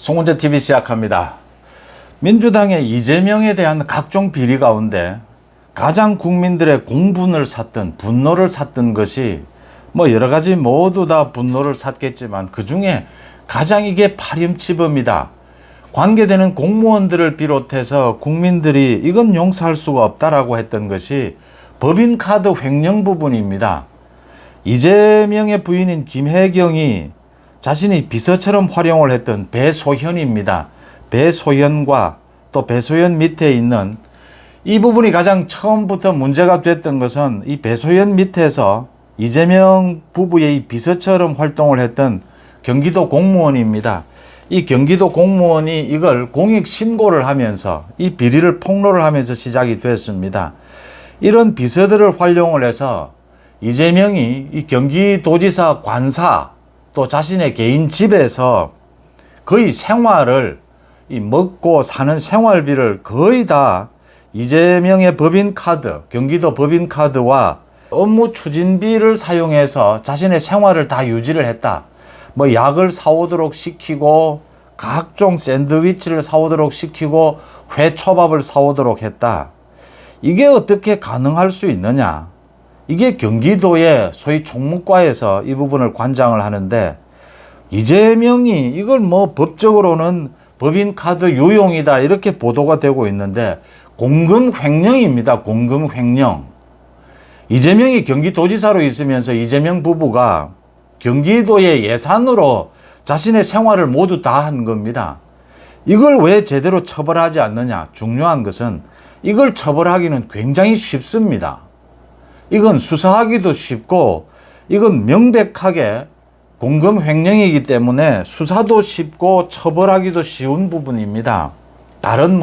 송은재 TV 시작합니다. 민주당의 이재명에 대한 각종 비리 가운데 가장 국민들의 공분을 샀던, 분노를 샀던 것이 여러 가지 모두 다 분노를 샀겠지만 그 중에 가장 이게 파렴치범이다. 관계되는 공무원들을 비롯해서 국민들이 이건 용서할 수가 없다라고 했던 것이 법인카드 횡령 부분입니다. 이재명의 부인인 김혜경이 자신이 비서처럼 활용을 했던 배소현입니다. 배소현과 또 배소현 밑에 있는 이 부분이 가장 처음부터 문제가 됐던 것은 이 배소현 밑에서 이재명 부부의 이 비서처럼 활동을 했던 경기도 공무원입니다. 이 경기도 공무원이 이걸 공익 신고를 하면서 이 비리를 폭로를 하면서 시작이 됐습니다. 이런 비서들을 활용을 해서 이재명이 이 경기도지사 관사 또 자신의 개인 집에서 거의 생활을 이 먹고 사는 생활비를 거의 다 이재명의 법인카드, 경기도 법인카드와 업무 추진비를 사용해서 자신의 생활을 다 유지를 했다. 약을 사오도록 시키고 각종 샌드위치를 사오도록 시키고 회초밥을 사오도록 했다. 이게 어떻게 가능할 수 있느냐? 이게 경기도의 소위 총무과에서 이 부분을 관장을 하는데 이재명이 이걸 법적으로는 법인카드 유용이다 이렇게 보도가 되고 있는데 공금 횡령입니다. 공금 횡령. 이재명이 경기도지사로 있으면서 이재명 부부가 경기도의 예산으로 자신의 생활을 모두 다 한 겁니다. 이걸 왜 제대로 처벌하지 않느냐? 중요한 것은 이걸 처벌하기는 굉장히 쉽습니다. 이건 수사하기도 쉽고 이건 명백하게 공금 횡령이기 때문에 수사도 쉽고 처벌하기도 쉬운 부분입니다. 다른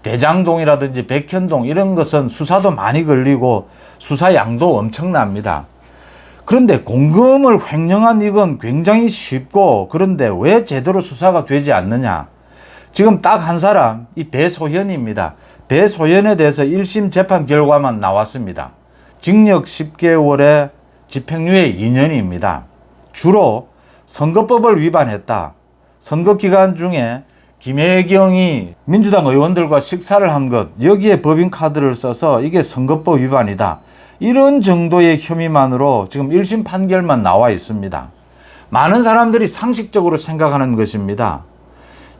대장동이라든지 백현동 이런 것은 수사도 많이 걸리고 수사 양도 엄청납니다. 그런데 공금을 횡령한 이건 굉장히 쉽고 그런데 왜 제대로 수사가 되지 않느냐? 지금 딱 한 사람, 이 배소현입니다. 배소현에 대해서 1심 재판 결과만 나왔습니다. 징역 10개월에 집행유예 2년입니다. 주로 선거법을 위반했다. 선거 기간 중에 김혜경이 민주당 의원들과 식사를 한 것, 여기에 법인카드를 써서 이게 선거법 위반이다. 이런 정도의 혐의만으로 지금 1심 판결만 나와 있습니다. 많은 사람들이 상식적으로 생각하는 것입니다.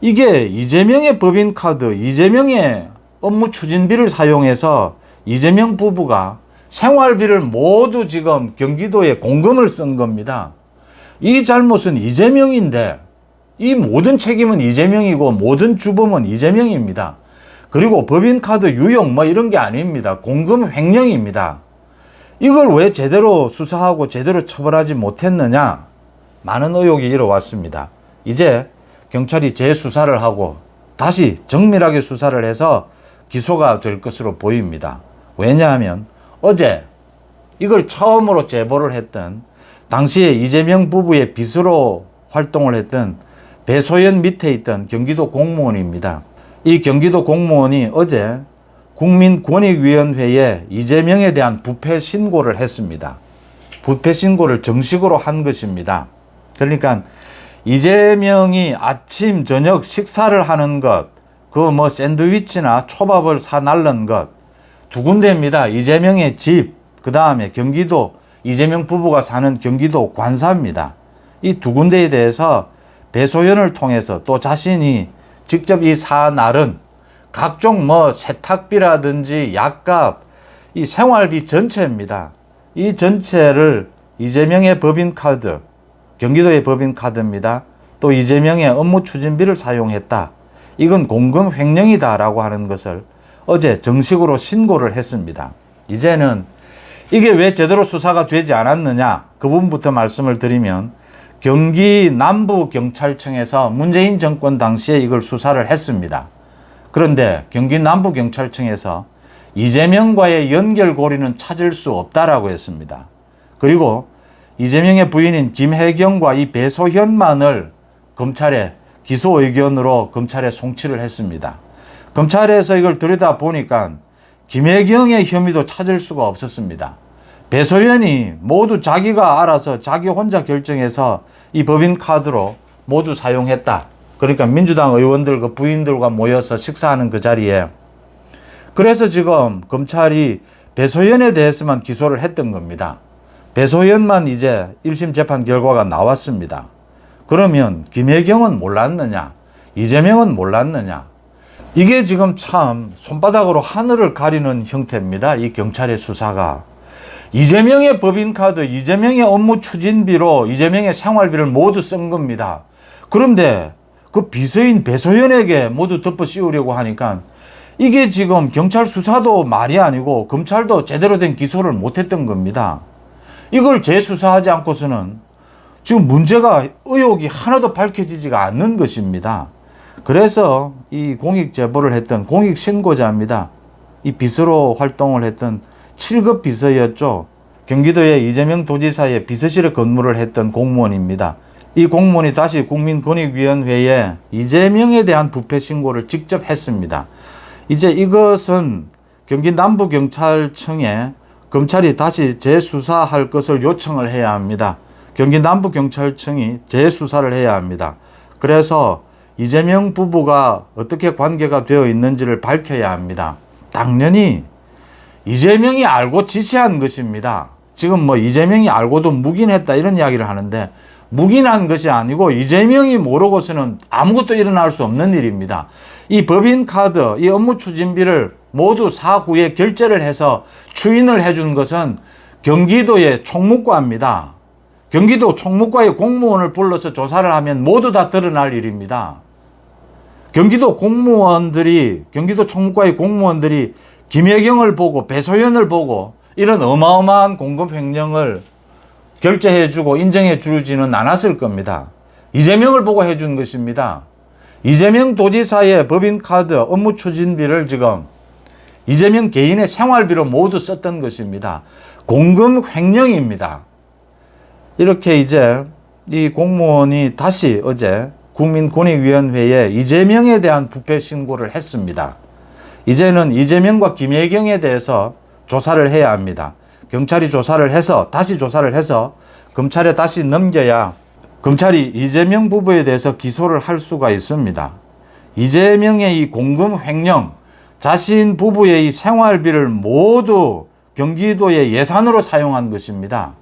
이게 이재명의 법인카드, 이재명의 업무 추진비를 사용해서 이재명 부부가 생활비를 모두 지금 경기도에 공금을 쓴 겁니다. 이 잘못은 이재명인데 이 모든 책임은 이재명이고 모든 주범은 이재명입니다. 그리고 법인카드 유용 이런 게 아닙니다. 공금 횡령입니다. 이걸 왜 제대로 수사하고 제대로 처벌하지 못했느냐? 많은 의혹이 일어왔습니다. 이제 경찰이 재수사를 하고 다시 정밀하게 수사를 해서 기소가 될 것으로 보입니다. 왜냐하면 어제 이걸 처음으로 제보를 했던 당시에 이재명 부부의 비서로 활동을 했던 배소연 밑에 있던 경기도 공무원입니다. 이 경기도 공무원이 어제 국민권익위원회에 이재명에 대한 부패 신고를 했습니다. 부패 신고를 정식으로 한 것입니다. 그러니까 이재명이 아침, 저녁 식사를 하는 것, 샌드위치나 초밥을 사 날른 것, 두 군데입니다. 이재명의 집, 그 다음에 경기도 이재명 부부가 사는 경기도 관사입니다. 이 두 군데에 대해서 배소연을 통해서 또 자신이 직접 이 사 날은 각종 세탁비라든지 약값, 이 생활비 전체입니다. 이 전체를 이재명의 법인카드, 경기도의 법인카드입니다. 또 이재명의 업무 추진비를 사용했다. 이건 공금 횡령이다라고 하는 것을 어제 정식으로 신고를 했습니다. 이제는 이게 왜 제대로 수사가 되지 않았느냐? 그 부분부터 말씀을 드리면 경기 남부경찰청에서 문재인 정권 당시에 이걸 수사를 했습니다. 그런데 경기 남부경찰청에서 이재명과의 연결고리는 찾을 수 없다라고 했습니다. 그리고 이재명의 부인인 김혜경과 이 배소현만을 검찰에 기소 의견으로 검찰에 송치를 했습니다. 검찰에서 이걸 들여다보니까 김혜경의 혐의도 찾을 수가 없었습니다. 배소연이 모두 자기가 알아서 자기 혼자 결정해서 이 법인카드로 모두 사용했다. 그러니까 민주당 의원들 그 부인들과 모여서 식사하는 그 자리에. 그래서 지금 검찰이 배소연에 대해서만 기소를 했던 겁니다. 배소연만 이제 1심 재판 결과가 나왔습니다. 그러면 김혜경은 몰랐느냐? 이재명은 몰랐느냐? 이게 지금 참 손바닥으로 하늘을 가리는 형태입니다. 이 경찰의 수사가. 이재명의 법인카드, 이재명의 업무 추진비로 이재명의 생활비를 모두 쓴 겁니다. 그런데 그 비서인 배소연에게 모두 덮어 씌우려고 하니까 이게 지금 경찰 수사도 말이 아니고 검찰도 제대로 된 기소를 못했던 겁니다. 이걸 재수사하지 않고서는 지금 문제가 의혹이 하나도 밝혀지지가 않는 것입니다. 그래서 이 공익 제보를 했던 공익 신고자입니다. 이 비서로 활동을 했던 7급 비서였죠. 경기도의 이재명 도지사의 비서실에 근무를 했던 공무원입니다. 이 공무원이 다시 국민권익위원회에 이재명에 대한 부패 신고를 직접 했습니다. 이제 이것은 경기 남부경찰청에 검찰이 다시 재수사할 것을 요청을 해야 합니다. 경기 남부경찰청이 재수사를 해야 합니다. 그래서 이재명 부부가 어떻게 관계가 되어 있는지를 밝혀야 합니다. 당연히 이재명이 알고 지시한 것입니다. 지금 뭐 이재명이 알고도 묵인했다 이런 이야기를 하는데 묵인한 것이 아니고 이재명이 모르고서는 아무것도 일어날 수 없는 일입니다. 이 법인카드, 이 업무 추진비를 모두 사후에 결제를 해서 추인을 해준 것은 경기도의 총무과입니다. 경기도 총무과의 공무원을 불러서 조사를 하면 모두 다 드러날 일입니다. 경기도 총무과의 공무원들이 김혜경을 보고 배소연을 보고 이런 어마어마한 공급 횡령을 결제해주고 인정해주지는 않았을 겁니다. 이재명을 보고 해준 것입니다. 이재명 도지사의 법인카드 업무 추진비를 지금 이재명 개인의 생활비로 모두 썼던 것입니다. 공금 횡령입니다. 이렇게 이제 이 공무원이 다시 어제 국민권익위원회에 이재명에 대한 부패 신고를 했습니다. 이제는 이재명과 김혜경에 대해서 조사를 해야 합니다. 경찰이 조사를 해서 다시 조사를 해서 검찰에 다시 넘겨야 검찰이 이재명 부부에 대해서 기소를 할 수가 있습니다. 이재명의 이 공금 횡령, 자신 부부의 이 생활비를 모두 경기도의 예산으로 사용한 것입니다.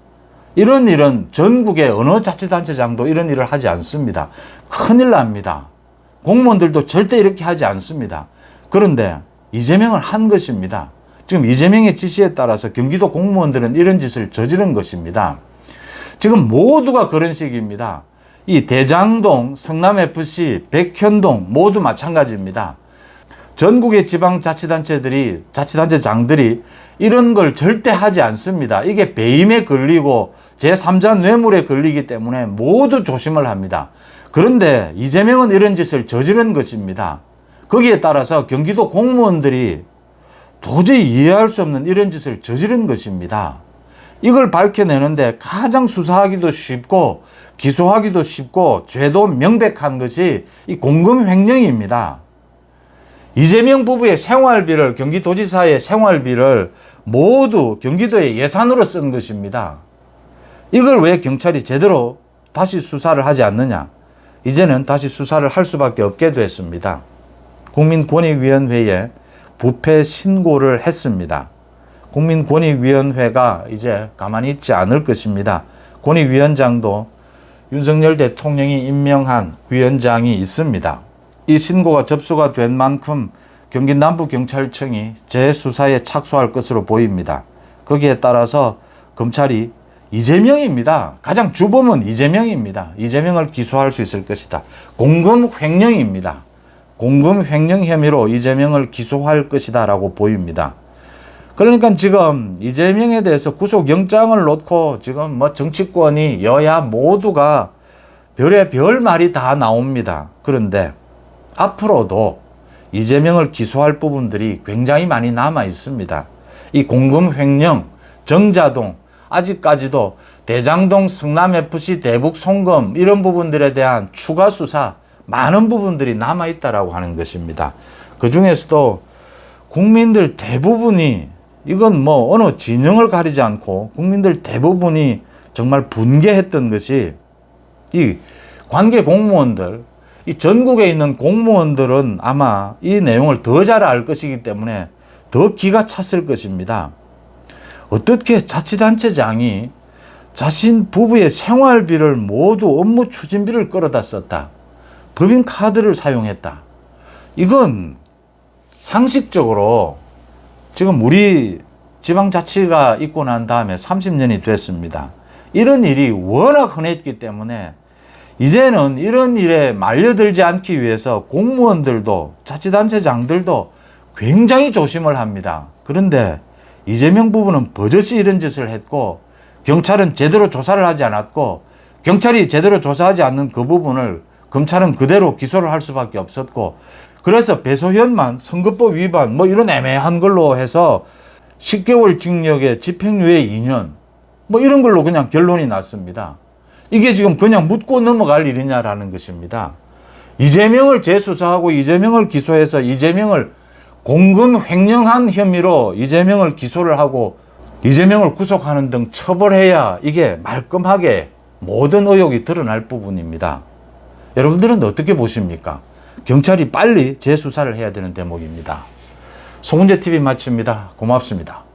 이런 일은 전국의 어느 자치단체장도 이런 일을 하지 않습니다. 큰일 납니다. 공무원들도 절대 이렇게 하지 않습니다. 그런데 이재명은 한 것입니다. 지금 이재명의 지시에 따라서 경기도 공무원들은 이런 짓을 저지른 것입니다. 지금 모두가 그런 식입니다. 이 대장동, 성남FC, 백현동 모두 마찬가지입니다. 전국의 자치단체장들이 이런 걸 절대 하지 않습니다. 이게 배임에 걸리고 제3자 뇌물에 걸리기 때문에 모두 조심을 합니다. 그런데 이재명은 이런 짓을 저지른 것입니다. 거기에 따라서 경기도 공무원들이 도저히 이해할 수 없는 이런 짓을 저지른 것입니다. 이걸 밝혀내는데 가장 수사하기도 쉽고 기소하기도 쉽고 죄도 명백한 것이 이 공금 횡령입니다. 이재명 부부의 생활비를 경기도지사의 생활비를 모두 경기도의 예산으로 쓴 것입니다. 이걸 왜 경찰이 제대로 다시 수사를 하지 않느냐? 이제는 다시 수사를 할 수밖에 없게 됐습니다. 국민권익위원회에 부패 신고를 했습니다. 국민권익위원회가 이제 가만히 있지 않을 것입니다. 권익위원장도 윤석열 대통령이 임명한 위원장이 있습니다. 이 신고가 접수가 된 만큼 경기 남부경찰청이 재수사에 착수할 것으로 보입니다. 거기에 따라서 검찰이 이재명입니다. 가장 주범은 이재명입니다. 이재명을 기소할 수 있을 것이다. 공금 횡령입니다. 공금 횡령 혐의로 이재명을 기소할 것이다 라고 보입니다. 그러니까 지금 이재명에 대해서 구속영장을 놓고 지금 뭐 정치권이 여야 모두가 별의별 말이 다 나옵니다. 그런데 앞으로도 이재명을 기소할 부분들이 굉장히 많이 남아 있습니다. 이 공금 횡령, 정자동, 아직까지도 대장동, 성남FC, 대북 송금 이런 부분들에 대한 추가 수사 많은 부분들이 남아 있다라고 하는 것입니다. 그 중에서도 국민들 대부분이 이건 뭐 어느 진영을 가리지 않고 국민들 대부분이 정말 분개했던 것이 이 관계 공무원들, 이 전국에 있는 공무원들은 아마 이 내용을 더 잘 알 것이기 때문에 더 기가 찼을 것입니다. 어떻게 자치단체장이 자신 부부의 생활비를 모두 업무 추진비를 끌어다 썼다. 법인카드를 사용했다. 이건 상식적으로 지금 우리 지방자치가 있고 난 다음에 30년이 됐습니다. 이런 일이 워낙 흔했기 때문에 이제는 이런 일에 말려들지 않기 위해서 공무원들도 자치단체장들도 굉장히 조심을 합니다. 그런데 이재명 부부는 버젓이 이런 짓을 했고 경찰은 제대로 조사를 하지 않았고 경찰이 제대로 조사하지 않는 그 부분을 검찰은 그대로 기소를 할 수밖에 없었고 그래서 배소현만 선거법 위반 뭐 이런 애매한 걸로 해서 10개월 징역에 집행유예 2년 뭐 이런 걸로 그냥 결론이 났습니다. 이게 지금 그냥 묻고 넘어갈 일이냐라는 것입니다. 이재명을 재수사하고 이재명을 기소해서 이재명을 공금 횡령한 혐의로 이재명을 기소를 하고 이재명을 구속하는 등 처벌해야 이게 말끔하게 모든 의혹이 드러날 부분입니다. 여러분들은 어떻게 보십니까? 경찰이 빨리 재수사를 해야 되는 대목입니다. 송은재TV 마칩니다. 고맙습니다.